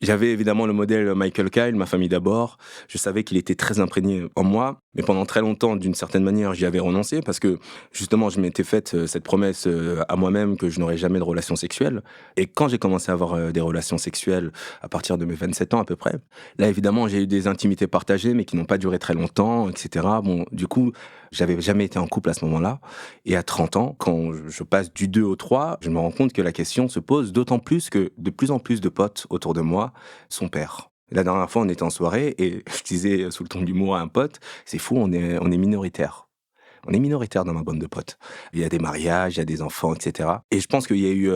j'avais évidemment le modèle Michael Kyle, ma famille d'abord. Je savais qu'il était très imprégné en moi, mais pendant très longtemps, d'une certaine manière, j'y avais renoncé parce que justement, je m'étais faite cette promesse à moi-même que je n'aurais jamais de relations sexuelles. Et quand j'ai commencé à avoir des relations sexuelles à partir de mes 27 ans à peu près, là évidemment, j'ai eu des intimités partagées, mais qui n'ont pas duré très longtemps, etc. Bon, du coup, j'avais jamais été en couple à ce moment-là. Et à 30 ans, quand je passe du 2 au 3, je me rends compte que la question se pose d'autant plus que de plus en plus de potes autour de moi sont pères. La dernière fois, on était en soirée et je disais sous le ton d'humour à un pote, c'est fou, on est minoritaire. On est minoritaire dans ma bande de potes. Il y a des mariages, il y a des enfants, etc. Et je pense qu'il y a eu,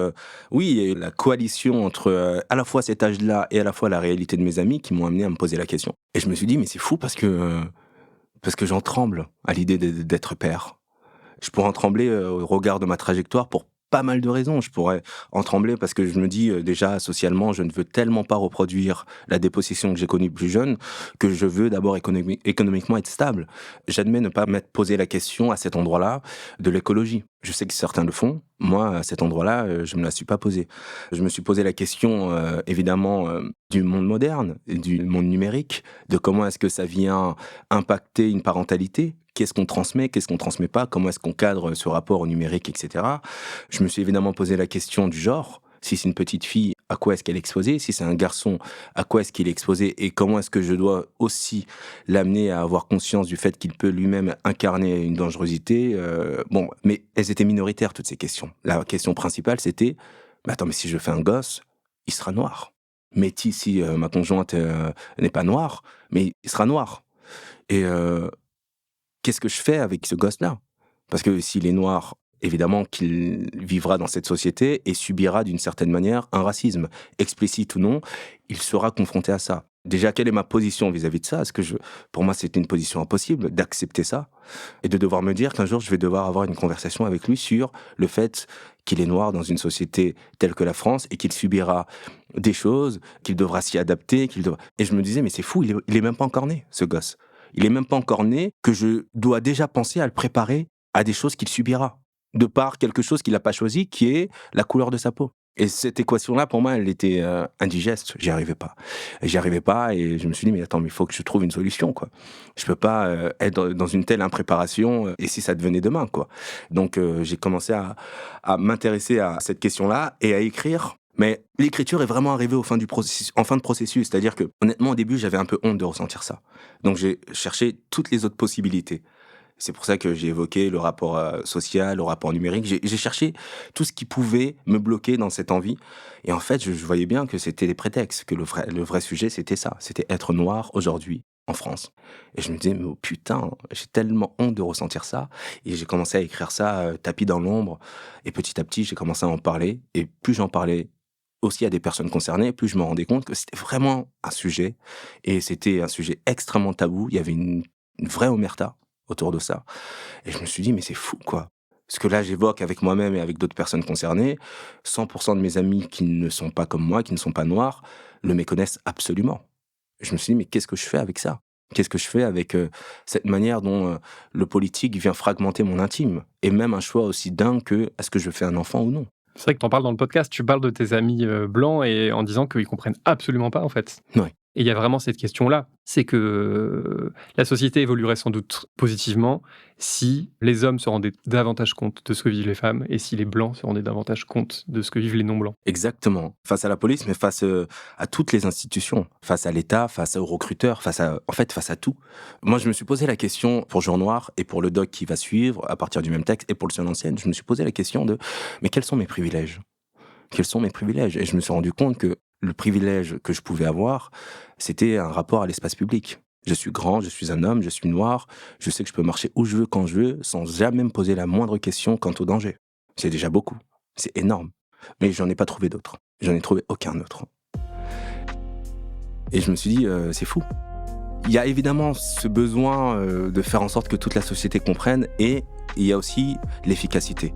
il y a eu la coalition entre à la fois cet âge-là et à la fois la réalité de mes amis qui m'ont amené à me poser la question. Et je me suis dit, mais c'est fou parce que j'en tremble à l'idée d'être père. Je pourrais en trembler au regard de ma trajectoire pour pas mal de raisons. Je pourrais en trembler parce que je me dis déjà socialement, je ne veux tellement pas reproduire la dépossession que j'ai connue plus jeune que je veux d'abord économiquement être stable. J'admets ne pas m'être posé la question à cet endroit-là de l'écologie. Je sais que certains le font. Moi, à cet endroit-là, je me la suis pas posée. Je me suis posé la question, évidemment, du monde moderne, du monde numérique, de comment est-ce que ça vient impacter une parentalité. Qu'est-ce qu'on transmet pas, comment est-ce qu'on cadre ce rapport au numérique, etc. Je me suis évidemment posé la question du genre. Si c'est une petite fille, à quoi est-ce qu'elle est exposée? Si c'est un garçon, à quoi est-ce qu'il est exposé? Et comment est-ce que je dois aussi l'amener à avoir conscience du fait qu'il peut lui-même incarner une dangerosité? Bon, mais elles étaient minoritaires, toutes ces questions. La question principale, c'était, mais attends, mais si je fais un gosse, il sera noir. métis si ma conjointe n'est pas noire, mais il sera noir. Et qu'est-ce que je fais avec ce gosse-là? Parce que s'il est noir, évidemment qu'il vivra dans cette société et subira d'une certaine manière un racisme, explicite ou non, il sera confronté à ça. Déjà, quelle est ma position vis-à-vis de ça? Pour moi, c'était une position impossible d'accepter ça et de devoir me dire qu'un jour, je vais devoir avoir une conversation avec lui sur le fait qu'il est noir dans une société telle que la France et qu'il subira des choses, qu'il devra s'y adapter, Et je me disais, mais c'est fou, il est même pas encore né, ce gosse. Il est même pas encore né que je dois déjà penser à le préparer à des choses qu'il subira, de par quelque chose qu'il n'a pas choisi, qui est la couleur de sa peau. Et cette équation-là, pour moi, elle était indigeste. J'y arrivais pas. Et je me suis dit, mais attends, mais il faut que je trouve une solution, quoi. Je peux pas être dans une telle impréparation, et si ça devenait demain, quoi. Donc, j'ai commencé à m'intéresser à cette question-là et à écrire. Mais l'écriture est vraiment arrivée en fin de processus. C'est-à-dire que, honnêtement, au début, j'avais un peu honte de ressentir ça. Donc, j'ai cherché toutes les autres possibilités. C'est pour ça que j'ai évoqué le rapport social, le rapport numérique. J'ai cherché tout ce qui pouvait me bloquer dans cette envie. Et en fait, je voyais bien que c'était des prétextes, que le vrai sujet, c'était ça. C'était être noir aujourd'hui en France. Et je me disais, mais oh putain, j'ai tellement honte de ressentir ça. Et j'ai commencé à écrire ça tapis dans l'ombre. Et petit à petit, j'ai commencé à en parler. Et plus j'en parlais aussi à des personnes concernées, plus je me rendais compte que c'était vraiment un sujet. Et c'était un sujet extrêmement tabou. Il y avait une vraie omerta autour de ça. Et je me suis dit, mais c'est fou, quoi. Ce que là, j'évoque avec moi-même et avec d'autres personnes concernées, 100% de mes amis qui ne sont pas comme moi, qui ne sont pas noirs, le méconnaissent absolument. Et je me suis dit, mais qu'est-ce que je fais avec ça? Qu'est-ce que je fais avec cette manière dont le politique vient fragmenter mon intime? Et même un choix aussi dingue que, est-ce que je fais un enfant ou non? C'est vrai que tu en parles dans le podcast, tu parles de tes amis blancs et en disant qu'ils comprennent absolument pas, en fait. Ouais. Et il y a vraiment cette question-là, c'est que la société évoluerait sans doute positivement si les hommes se rendaient davantage compte de ce que vivent les femmes et si les blancs se rendaient davantage compte de ce que vivent les non-blancs. Exactement. Face à la police, mais face à toutes les institutions, face à l'État, face aux recruteurs, face à tout. Moi, je me suis posé la question pour Jour Noir et pour le doc qui va suivre à partir du même texte et pour le Seul Ancienne, je me suis posé la question de mais quels sont mes privilèges? Quels sont mes privilèges? Et je me suis rendu compte que le privilège que je pouvais avoir, c'était un rapport à l'espace public. Je suis grand, je suis un homme, je suis noir, je sais que je peux marcher où je veux, quand je veux, sans jamais me poser la moindre question quant au danger. C'est déjà beaucoup. C'est énorme. Mais j'en ai pas trouvé d'autres. J'en ai trouvé aucun autre. Et je me suis dit, c'est fou. Il y a évidemment ce besoin de faire en sorte que toute la société comprenne et il y a aussi l'efficacité.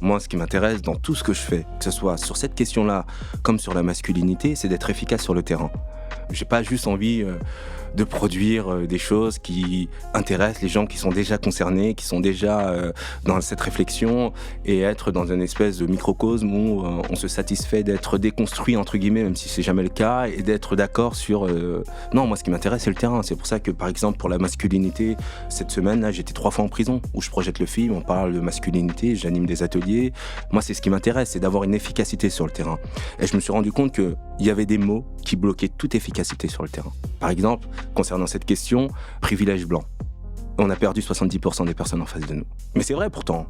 Moi, ce qui m'intéresse dans tout ce que je fais, que ce soit sur cette question-là comme sur la masculinité, c'est d'être efficace sur le terrain. J'ai pas juste envie de produire des choses qui intéressent les gens qui sont déjà concernés, qui sont déjà dans cette réflexion et être dans une espèce de microcosme où on se satisfait d'être déconstruit entre guillemets, même si c'est jamais le cas, et d'être d'accord sur... Non, moi ce qui m'intéresse c'est le terrain. C'est pour ça que par exemple pour la masculinité, cette semaine là j'étais 3 fois en prison où je projette le film, on parle de masculinité, j'anime des ateliers. Moi c'est ce qui m'intéresse, c'est d'avoir une efficacité sur le terrain. Et je me suis rendu compte qu'il y avait des mots qui bloquaient toute efficacité sur le terrain. Par exemple, concernant cette question, privilège blanc. On a perdu 70% des personnes en face de nous. Mais c'est vrai pourtant.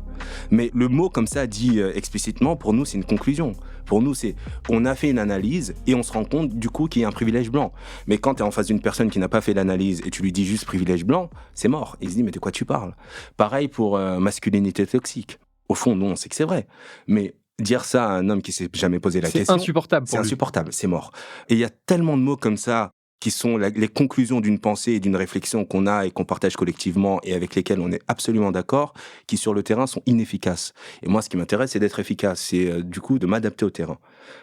Mais le mot comme ça dit explicitement, pour nous c'est une conclusion. Pour nous c'est, on a fait une analyse et on se rend compte du coup qu'il y a un privilège blanc. Mais quand tu es en face d'une personne qui n'a pas fait l'analyse et tu lui dis juste privilège blanc, c'est mort. Il se dit mais de quoi tu parles? Pareil pour masculinité toxique. Au fond, non, on sait que c'est vrai. Mais dire ça à un homme qui s'est jamais posé la question... C'est insupportable pour lui. C'est insupportable, c'est mort. Et il y a tellement de mots comme ça qui sont les conclusions d'une pensée et d'une réflexion qu'on a et qu'on partage collectivement et avec lesquelles on est absolument d'accord, qui sur le terrain sont inefficaces. Et moi, ce qui m'intéresse, c'est d'être efficace. C'est du coup de m'adapter au terrain.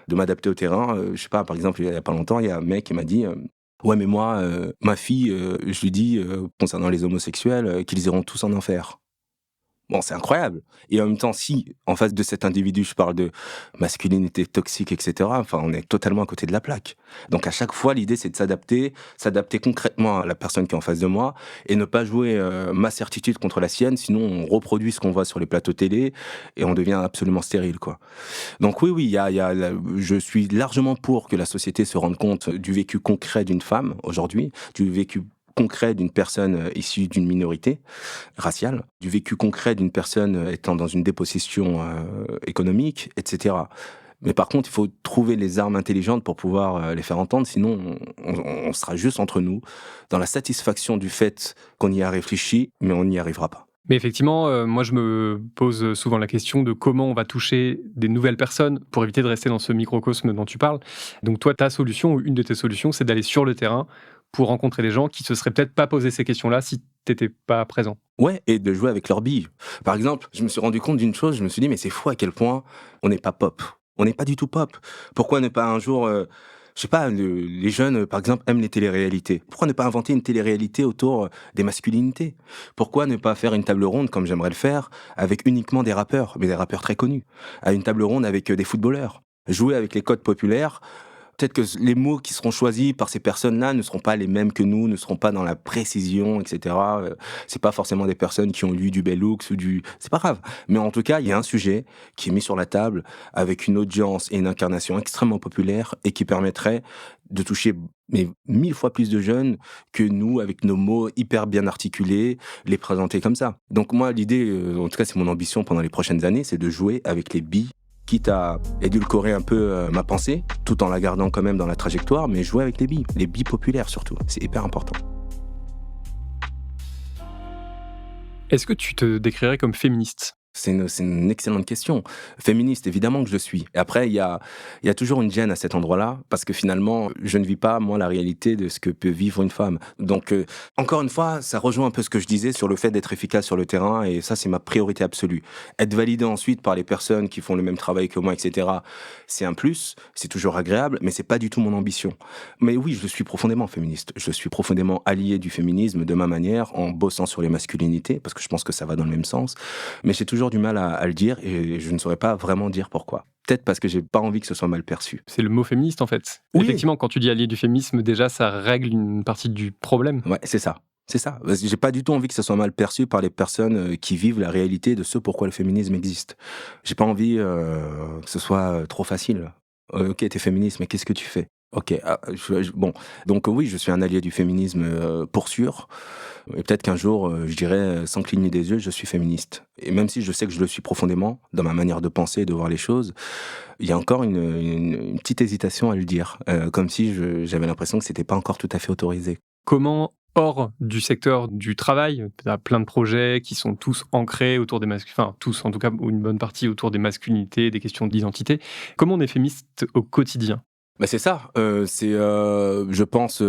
De m'adapter au terrain, je sais pas, par exemple, il y a pas longtemps, il y a un mec qui m'a dit... ouais, mais moi, ma fille, je lui dis, concernant les homosexuels, qu'ils iront tous en enfer. Bon, c'est incroyable. Et en même temps, si, en face de cet individu, je parle de masculinité toxique, etc., enfin, on est totalement à côté de la plaque. Donc, à chaque fois, l'idée, c'est de s'adapter concrètement à la personne qui est en face de moi et ne pas jouer ma certitude contre la sienne, sinon on reproduit ce qu'on voit sur les plateaux télé et on devient absolument stérile, quoi. Donc oui, je suis largement pour que la société se rende compte du vécu concret d'une femme, aujourd'hui, du vécu concret d'une personne issue d'une minorité raciale, du vécu concret d'une personne étant dans une dépossession économique, etc. Mais par contre, il faut trouver les armes intelligentes pour pouvoir les faire entendre, sinon on sera juste entre nous, dans la satisfaction du fait qu'on y a réfléchi, mais on n'y arrivera pas. Mais effectivement, moi je me pose souvent la question de comment on va toucher des nouvelles personnes pour éviter de rester dans ce microcosme dont tu parles. Donc toi, ta solution ou une de tes solutions, c'est d'aller sur le terrain pour rencontrer des gens qui se seraient peut-être pas posé ces questions-là si t'étais pas présent. Ouais, et de jouer avec leurs billes. Par exemple, je me suis rendu compte d'une chose, je me suis dit, mais c'est fou à quel point on n'est pas pop. On n'est pas du tout pop. Pourquoi ne pas un jour, je sais pas, les jeunes, par exemple, aiment les téléréalités. Pourquoi ne pas inventer une téléréalité autour des masculinités? Pourquoi ne pas faire une table ronde, comme j'aimerais le faire, avec uniquement des rappeurs, mais des rappeurs très connus, à une table ronde avec des footballeurs? Jouer avec les codes populaires. Peut-être que les mots qui seront choisis par ces personnes-là ne seront pas les mêmes que nous, ne seront pas dans la précision, etc. C'est pas forcément des personnes qui ont lu du Bell Hooks ou du... C'est pas grave. Mais en tout cas, il y a un sujet qui est mis sur la table avec une audience et une incarnation extrêmement populaire et qui permettrait de toucher mais 1000 fois plus de jeunes que nous, avec nos mots hyper bien articulés, les présenter comme ça. Donc moi, l'idée, en tout cas c'est mon ambition pendant les prochaines années, c'est de jouer avec les billes, quitte à édulcorer un peu ma pensée, tout en la gardant quand même dans la trajectoire, mais jouer avec les billes populaires surtout, c'est hyper important. Est-ce que tu te décrirais comme féministe? C'est une excellente question. Féministe, évidemment que je suis. Et après, il y a toujours une gêne à cet endroit-là, parce que finalement, je ne vis pas, moi, la réalité de ce que peut vivre une femme. Donc, encore une fois, ça rejoint un peu ce que je disais sur le fait d'être efficace sur le terrain, et ça, c'est ma priorité absolue. Être validé ensuite par les personnes qui font le même travail que moi, etc., c'est un plus, c'est toujours agréable, mais c'est pas du tout mon ambition. Mais oui, je suis profondément féministe. Je suis profondément allié du féminisme de ma manière, en bossant sur les masculinités, parce que je pense que ça va dans le même sens. Mais j'ai toujours du mal à le dire et je ne saurais pas vraiment dire pourquoi. Peut-être parce que j'ai pas envie que ce soit mal perçu. C'est le mot féministe en fait. Oui. Effectivement, quand tu dis allié du féminisme, déjà ça règle une partie du problème. Ouais, c'est ça. C'est ça. Parce que j'ai pas du tout envie que ce soit mal perçu par les personnes qui vivent la réalité de ce pourquoi le féminisme existe. J'ai pas envie que ce soit trop facile. Ok, t'es féministe, mais qu'est-ce que tu fais? Ok, bon. Donc oui, je suis un allié du féminisme pour sûr. Et peut-être qu'un jour, je dirais, sans cligner des yeux, je suis féministe. Et même si je sais que je le suis profondément, dans ma manière de penser et de voir les choses, il y a encore une petite hésitation à le dire. Comme si j'avais l'impression que c'était pas encore tout à fait autorisé. Comment, hors du secteur du travail, tu as plein de projets qui sont tous ancrés autour des masculinités, enfin tous en tout cas, ou une bonne partie autour des masculinités, des questions d'identité. Comment on est féministe au quotidien? Bah c'est ça, je pense,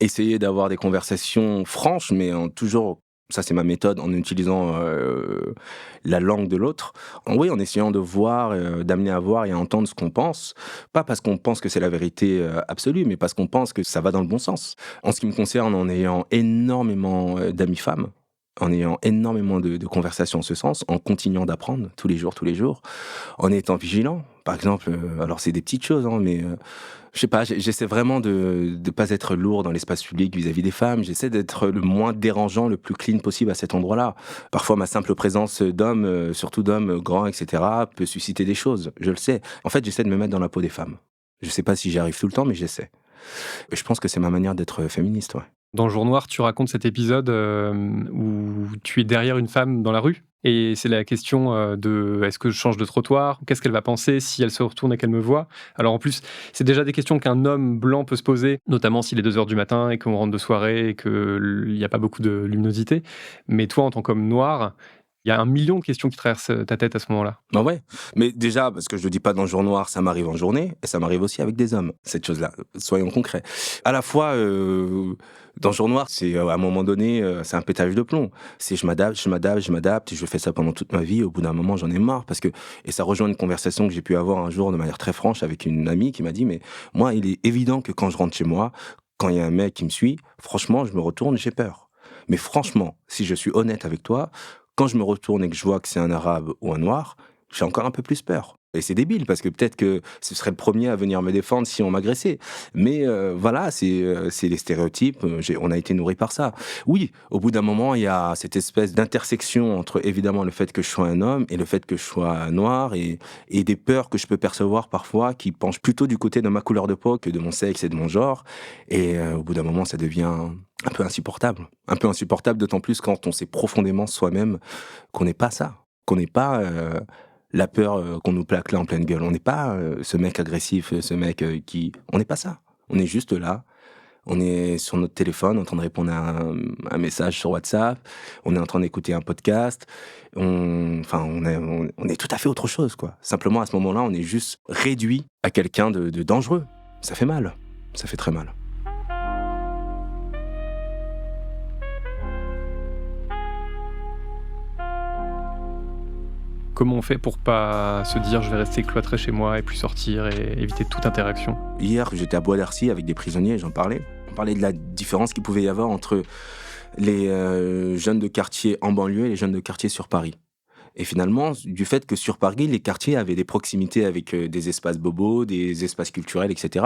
essayer d'avoir des conversations franches, mais en toujours, ça c'est ma méthode, en utilisant la langue de l'autre. Oui, en essayant de voir, d'amener à voir et à entendre ce qu'on pense. Pas parce qu'on pense que c'est la vérité absolue, mais parce qu'on pense que ça va dans le bon sens. En ce qui me concerne, en ayant énormément d'amis femmes, en ayant énormément de conversations en ce sens, en continuant d'apprendre tous les jours, en étant vigilant. Par exemple, alors c'est des petites choses, hein, mais je sais pas, j'essaie vraiment de pas être lourd dans l'espace public vis-à-vis des femmes. J'essaie d'être le moins dérangeant, le plus clean possible à cet endroit-là. Parfois, ma simple présence d'homme, surtout d'hommes grands, etc., peut susciter des choses. Je le sais. En fait, j'essaie de me mettre dans la peau des femmes. Je sais pas si j'y arrive tout le temps, mais j'essaie. Et je pense que c'est ma manière d'être féministe, ouais. Dans Jour Noir, tu racontes cet épisode où tu es derrière une femme dans la rue. Et c'est la question de est-ce que je change de trottoir? Qu'est-ce qu'elle va penser si elle se retourne et qu'elle me voit? Alors en plus, c'est déjà des questions qu'un homme blanc peut se poser, notamment s'il est 2h du matin et qu'on rentre de soirée et qu'il n'y a pas beaucoup de luminosité. Mais toi, en tant qu'homme noir, il y a 1 million de questions qui traversent ta tête à ce moment-là. Ah ouais, mais déjà, parce que je le dis pas dans le jour noir, ça m'arrive en journée, et ça m'arrive aussi avec des hommes, cette chose-là, soyons concrets. À la fois, dans le jour noir, c'est à un moment donné, c'est un pétage de plomb. C'est je m'adapte, et je fais ça pendant toute ma vie, au bout d'un moment, j'en ai marre, parce que, et ça rejoint une conversation que j'ai pu avoir un jour de manière très franche avec une amie qui m'a dit, mais moi, il est évident que quand je rentre chez moi, quand il y a un mec qui me suit, franchement, je me retourne et j'ai peur. Mais franchement, si je suis honnête avec toi, quand je me retourne et que je vois que c'est un arabe ou un noir, j'ai encore un peu plus peur. Et c'est débile, parce que peut-être que ce serait le premier à venir me défendre si on m'agressait. Mais voilà, c'est les stéréotypes, on a été nourris par ça. Oui, au bout d'un moment, il y a cette espèce d'intersection entre, évidemment, le fait que je sois un homme et le fait que je sois noir, et des peurs que je peux percevoir parfois qui penchent plutôt du côté de ma couleur de peau que de mon sexe et de mon genre. Et au bout d'un moment, ça devient un peu insupportable. Un peu insupportable, d'autant plus quand on sait profondément soi-même qu'on n'est pas ça, qu'on n'est pas la peur qu'on nous plaque là en pleine gueule. On n'est pas ce mec agressif, ce mec qui... On n'est pas ça. On est juste là. On est sur notre téléphone en train de répondre à un message sur WhatsApp. On est en train d'écouter un podcast. On est tout à fait autre chose, quoi. Simplement, à ce moment-là, on est juste réduit à quelqu'un de dangereux. Ça fait mal. Ça fait très mal. Comment on fait pour pas se dire je vais rester cloîtré chez moi et plus sortir et éviter toute interaction? Hier, j'étais à Bois d'Arcy avec des prisonniers et j'en parlais. On parlait de la différence qu'il pouvait y avoir entre les jeunes de quartier en banlieue et les jeunes de quartier sur Paris. Et finalement, du fait que sur Paris, les quartiers avaient des proximités avec des espaces bobos, des espaces culturels, etc.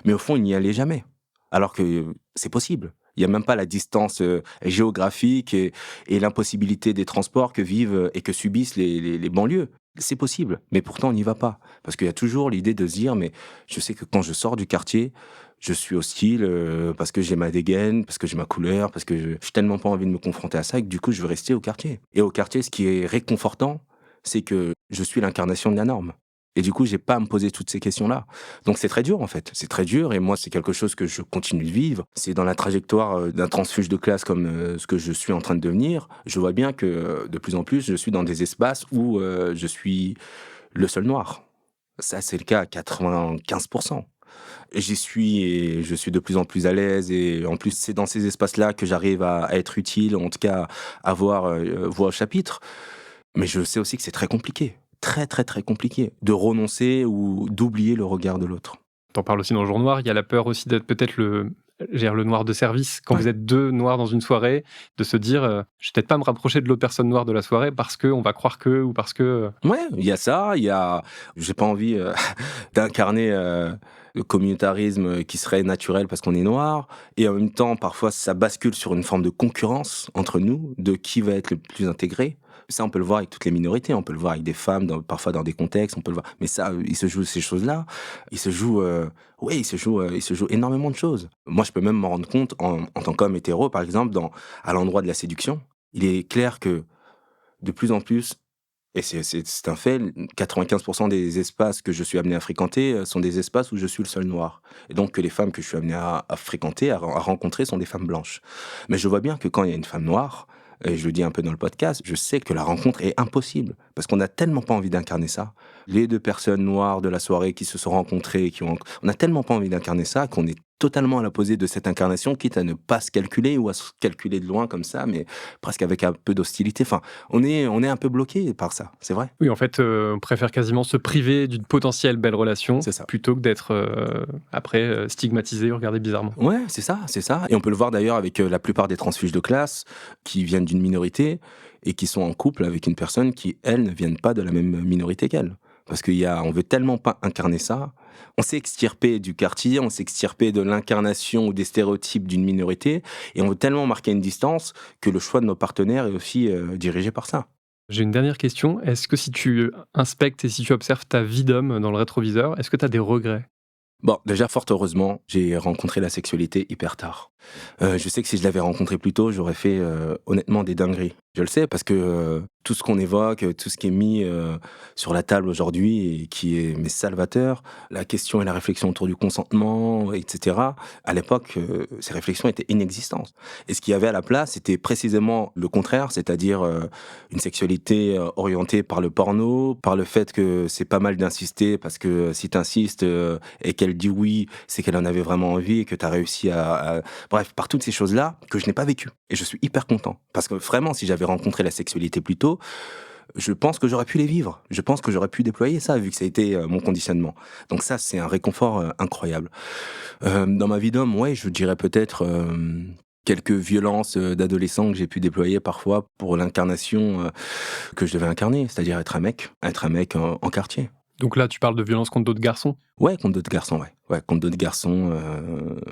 Mais au fond, ils n'y allaient jamais. Alors que c'est possible. Il n'y a même pas la distance géographique et l'impossibilité des transports que vivent et que subissent les banlieues. C'est possible, mais pourtant on n'y va pas. Parce qu'il y a toujours l'idée de se dire, mais je sais que quand je sors du quartier, je suis hostile parce que j'ai ma dégaine, parce que j'ai ma couleur, parce que je n'ai tellement pas envie de me confronter à ça, et que du coup je veux rester au quartier. Et au quartier, ce qui est réconfortant, c'est que je suis l'incarnation de la norme. Et du coup, j'ai pas à me poser toutes ces questions-là. Donc c'est très dur, en fait. C'est très dur, et moi, c'est quelque chose que je continue de vivre. C'est dans la trajectoire d'un transfuge de classe comme ce que je suis en train de devenir. Je vois bien que, de plus en plus, je suis dans des espaces où je suis le seul noir. Ça, c'est le cas à 95%. J'y suis et je suis de plus en plus à l'aise. Et en plus, c'est dans ces espaces-là que j'arrive à être utile, en tout cas, à avoir voix au chapitre. Mais je sais aussi que c'est très compliqué. Très, très, très compliqué de renoncer ou d'oublier le regard de l'autre. T'en parles aussi dans le jour noir. Il y a la peur aussi d'être peut-être le noir de service. Quand vous êtes deux noirs dans une soirée, de se dire je vais peut-être pas me rapprocher de l'autre personne noire de la soirée parce qu'on va croire que, ou parce que... Ouais, il y a ça. J'ai pas envie d'incarner le communautarisme qui serait naturel parce qu'on est noir. Et en même temps, parfois, ça bascule sur une forme de concurrence entre nous, de qui va être le plus intégré. Ça, on peut le voir avec toutes les minorités, on peut le voir avec des femmes, parfois dans des contextes, on peut le voir. Mais ça, il se joue ces choses-là. Il se joue énormément de choses. Moi, je peux même m'en rendre compte en tant qu'homme hétéro, par exemple, à l'endroit de la séduction. Il est clair que de plus en plus, et c'est un fait, 95% des espaces que je suis amené à fréquenter sont des espaces où je suis le seul noir. Et donc que les femmes que je suis amené à fréquenter, à rencontrer, sont des femmes blanches. Mais je vois bien que quand il y a une femme noire, et je le dis un peu dans le podcast, je sais que la rencontre est impossible, parce qu'on n'a tellement pas envie d'incarner ça. Les deux personnes noires de la soirée qui se sont rencontrées, on n'a tellement pas envie d'incarner ça, qu'on est totalement à l'opposé de cette incarnation, quitte à ne pas se calculer ou à se calculer de loin comme ça, mais presque avec un peu d'hostilité. Enfin, on est un peu bloqué par ça, c'est vrai. Oui, en fait, on préfère quasiment se priver d'une potentielle belle relation plutôt que d'être après stigmatisé ou regardé bizarrement. Ouais, c'est ça. Et on peut le voir d'ailleurs avec la plupart des transfuges de classe qui viennent d'une minorité et qui sont en couple avec une personne qui, elle, ne viennent pas de la même minorité qu'elle. Parce on veut tellement pas incarner ça. On s'est extirpé du quartier, on s'est extirpé de l'incarnation ou des stéréotypes d'une minorité, et on veut tellement marquer une distance que le choix de nos partenaires est aussi dirigé par ça. J'ai une dernière question. Est-ce que si tu inspectes et si tu observes ta vie d'homme dans le rétroviseur, est-ce que tu as des regrets ? Bon, déjà, fort heureusement, j'ai rencontré la sexualité hyper tard. Je sais que si je l'avais rencontré plus tôt, j'aurais fait honnêtement des dingueries. Je le sais parce que tout ce qu'on évoque, tout ce qui est mis sur la table aujourd'hui et qui est salvateur, la question et la réflexion autour du consentement, etc., à l'époque, ces réflexions étaient inexistantes. Et ce qu'il y avait à la place, c'était précisément le contraire, c'est-à-dire une sexualité orientée par le porno, par le fait que c'est pas mal d'insister parce que si t'insistes et qu'elle dit oui, c'est qu'elle en avait vraiment envie et que t'as réussi à... Bref, par toutes ces choses-là que je n'ai pas vécues. Et je suis hyper content. Parce que vraiment, si j'avais rencontré la sexualité plus tôt, je pense que j'aurais pu les vivre. Je pense que j'aurais pu déployer ça, vu que ça a été mon conditionnement. Donc ça, c'est un réconfort incroyable. Dans ma vie d'homme, ouais, je dirais peut-être quelques violences d'adolescent que j'ai pu déployer parfois pour l'incarnation que je devais incarner, c'est-à-dire être un mec en quartier. Donc là, tu parles de violence contre d'autres garçons ? Ouais, contre d'autres garçons, ouais. Ouais, contre d'autres garçons,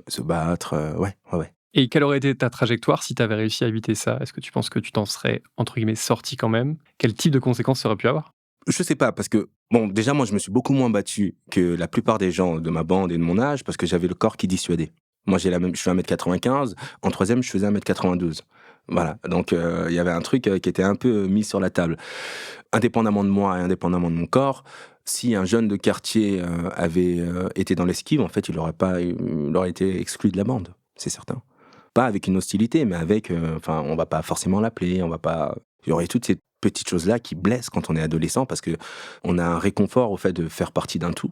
se battre, ouais. Et quelle aurait été ta trajectoire si tu avais réussi à éviter ça ? Est-ce que tu penses que tu t'en serais, entre guillemets, sorti quand même ? Quel type de conséquences ça aurait pu avoir ? Je sais pas, parce que, bon, déjà, moi, je me suis beaucoup moins battu que la plupart des gens de ma bande et de mon âge, parce que j'avais le corps qui dissuadait. Moi, je suis 1m95, en troisième, je faisais 1m92. Voilà, donc il y avait un truc qui était un peu mis sur la table. Indépendamment de moi et indépendamment de mon corps, si un jeune de quartier avait été dans l'esquive, en fait, il aurait été exclu de la bande, c'est certain. Pas avec une hostilité, mais avec, on va pas forcément l'appeler, on va pas... Il y aurait toutes ces petites choses-là qui blessent quand on est adolescent, parce que on a un réconfort au fait de faire partie d'un tout.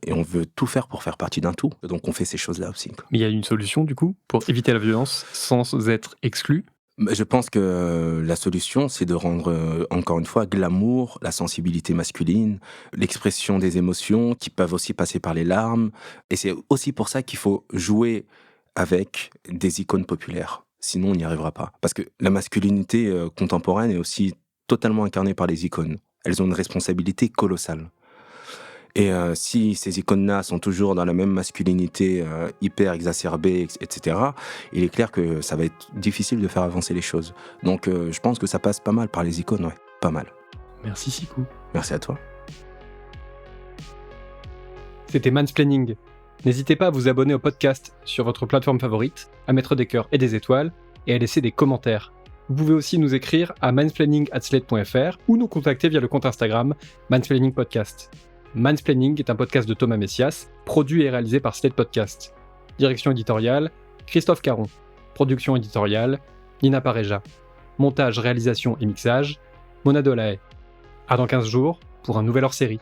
Et on veut tout faire pour faire partie d'un tout. Donc on fait ces choses-là aussi, quoi. Mais il y a une solution, du coup, pour éviter la violence sans être exclu? Je pense que la solution, c'est de rendre, encore une fois, glamour, la sensibilité masculine, l'expression des émotions qui peuvent aussi passer par les larmes. Et c'est aussi pour ça qu'il faut jouer avec des icônes populaires. Sinon, on n'y arrivera pas. Parce que la masculinité contemporaine est aussi totalement incarnée par les icônes. Elles ont une responsabilité colossale. Et si ces icônes-là sont toujours dans la même masculinité hyper exacerbée, etc., il est clair que ça va être difficile de faire avancer les choses. Donc je pense que ça passe pas mal par les icônes, ouais, pas mal. Merci Sikou. Merci à toi. C'était Mansplaining. N'hésitez pas à vous abonner au podcast sur votre plateforme favorite, à mettre des cœurs et des étoiles, et à laisser des commentaires. Vous pouvez aussi nous écrire à mansplaining@slate.fr ou nous contacter via le compte Instagram Mansplaining Podcast. Mansplaining est un podcast de Thomas Messias, produit et réalisé par Slate Podcast. Direction éditoriale, Christophe Caron. Production éditoriale, Nina Pareja. Montage, réalisation et mixage, Mona Dolahaye. À dans 15 jours pour un nouvel hors-série.